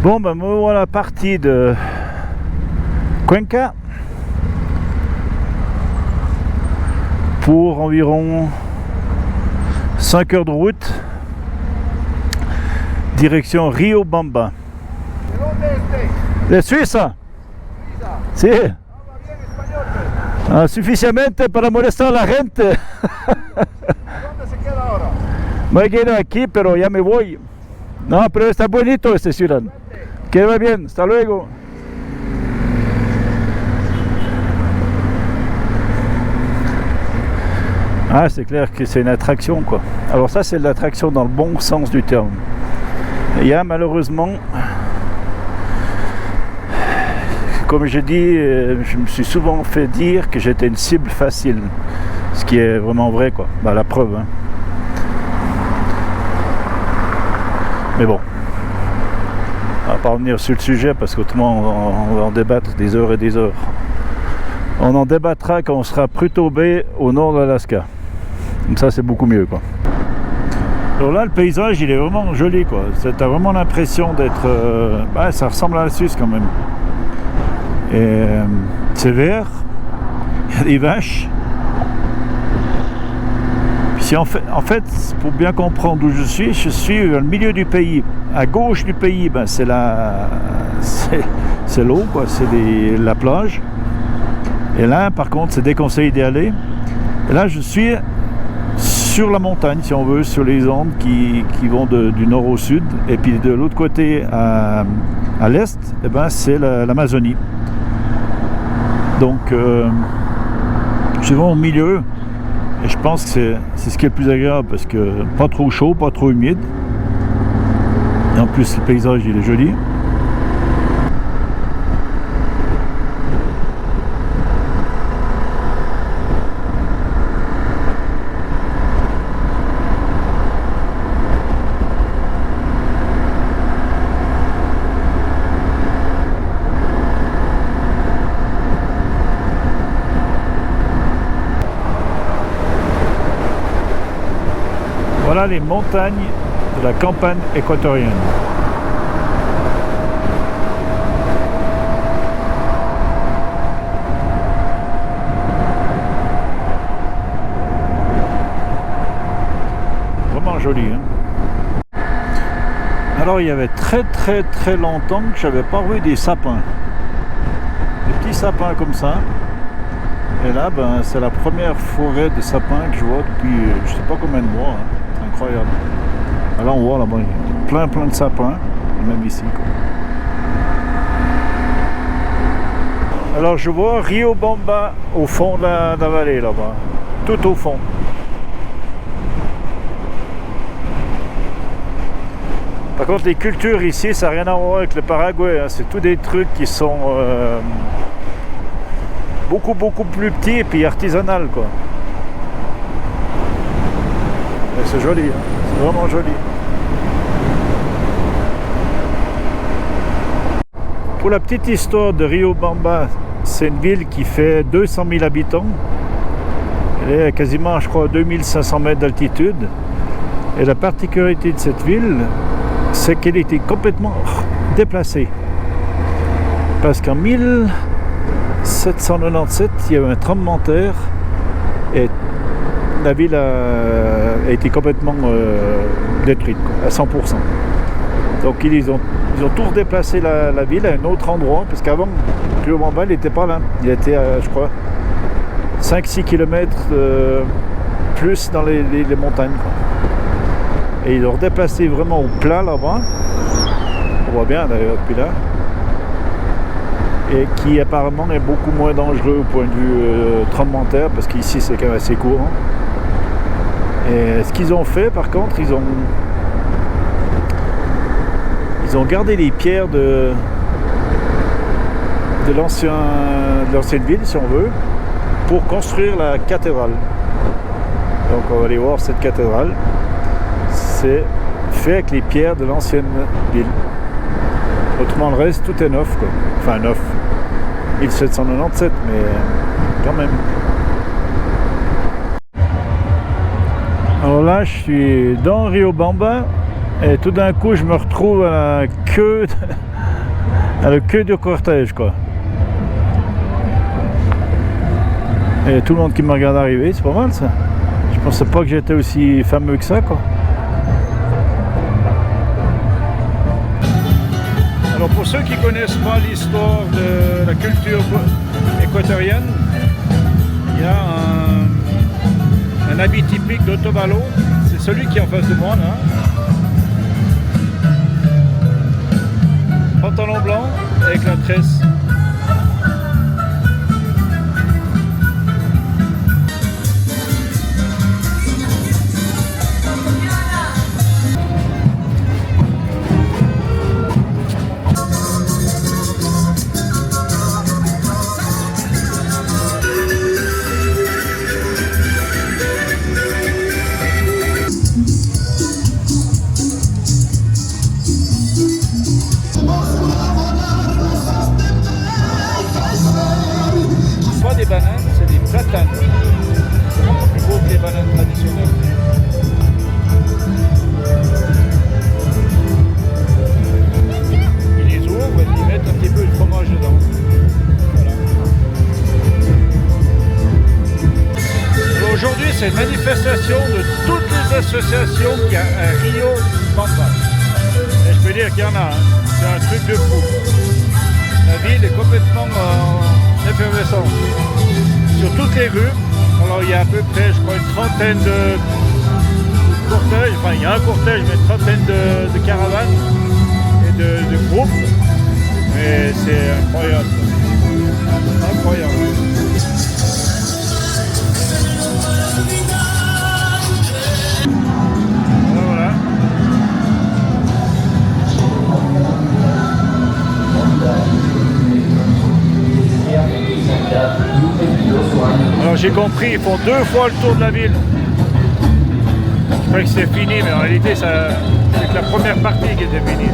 Bon, ben me voilà parti de Cuenca pour environ 5 heures de route, direction Riobamba. De Suiza. Sí. Suficientemente para molestar a la gente. ¿Dónde se queda ahora? Me quedo aquí, pero ya me voy. No, pero está bonito esta ciudad. Que va bien, hasta luego. Ah, c'est clair que c'est une attraction, quoi. Alors ça, c'est l'attraction dans le bon sens du terme. Il y a malheureusement, comme j'ai dit, je me suis souvent fait dire que j'étais une cible facile. Ce qui est vraiment vrai, quoi. Bah, la preuve, hein. Mais bon, on va pas revenir sur le sujet parce qu'autrement on va en débattre des heures et des heures. On en débattra quand on sera Prudhoe Bay au nord de l'Alaska. Comme ça c'est beaucoup mieux, quoi. Alors là le paysage il est vraiment joli, quoi. T'as vraiment l'impression d'être... ça ressemble à la Suisse quand même. Et c'est vert, il y a des vaches. Si en fait, pour bien comprendre où je suis dans le milieu du pays. À gauche du pays, ben, c'est l'eau, quoi, c'est la plage. Et là, par contre, c'est déconseillé d'y aller. Et là, je suis sur la montagne, si on veut, sur les Andes qui vont du nord au sud. Et puis de l'autre côté, à l'est, eh ben, c'est l'Amazonie. Donc, je suis vraiment au milieu. Et je pense que c'est ce qui est le plus agréable parce que pas trop chaud, pas trop humide. Et en plus le paysage il est joli. Voilà les montagnes de la campagne équatorienne. Vraiment joli, hein. Alors il y avait très longtemps que j'avais pas vu des sapins. Des petits sapins comme ça. Et là, ben, c'est la première forêt de sapins que je vois depuis je sais pas combien de mois, hein. Incroyable. Alors on voit là-bas, il y a plein de sapins, même ici, quoi. Alors je vois Riobamba au fond de la vallée là-bas, tout au fond. Par contre les cultures ici, ça n'a rien à voir avec le Paraguay, hein. C'est tous des trucs qui sont beaucoup plus petits et puis artisanal, quoi. C'est joli, hein. C'est vraiment joli. Pour la petite histoire de Riobamba, c'est une ville qui fait 200 000 habitants. Elle est quasiment, je crois, 2500 mètres d'altitude. Et la particularité de cette ville, c'est qu'elle était complètement déplacée. Parce qu'en 1797, il y avait un tremblement de terre et la ville a été complètement détruite, quoi, à 100%. Donc ils ont tout redéplacé la ville à un autre endroit, parce qu'avant, Riobamba, il n'était pas là. Il était à, je crois, 5-6 km plus dans les montagnes, quoi. Et ils l'ont redéplacé vraiment au plat là-bas. On voit bien d'ailleurs depuis là. Et qui apparemment est beaucoup moins dangereux au point de vue tremblement de terre, parce qu'ici c'est quand même assez court, hein. Et ce qu'ils ont fait, par contre, ils ont gardé les pierres de l'ancienne ville, si on veut, pour construire la cathédrale. Donc on va aller voir cette cathédrale. C'est fait avec les pierres de l'ancienne ville. Autrement, le reste, tout est neuf, quoi. Enfin, neuf. 1797, mais quand même. Alors là, je suis dans Riobamba Et tout d'un coup, je me retrouve à la queue du cortège, quoi. Et tout le monde qui me regarde arriver, c'est pas mal ça. Je pensais pas que j'étais aussi fameux que ça, quoi. Alors pour ceux qui connaissent pas l'histoire de la culture équatorienne, il y a un habit typique d'Otavalo, c'est celui qui est en face de moi là. Pantalon blanc avec la tresse. Des bananes, c'est des platanes. Plus beau que les bananes traditionnelles. Ils les ouvrent et ils mettent un petit peu de fromage dedans. Voilà. Aujourd'hui, c'est une manifestation de toutes les associations qu'il y a à Rio Bamba. Et je peux dire qu'il y en a, hein. C'est un truc de fou. La ville est complètement effervescente. Sur toutes les rues, alors il y a à peu près, je crois, une trentaine de cortèges, enfin il y a un cortège, mais une trentaine de caravanes et de groupes. Mais c'est incroyable. Incroyable. Voilà. Alors j'ai compris, ils font 2 fois le tour de la ville. Je croyais que c'était fini, mais en réalité c'est que la première partie qui était finie.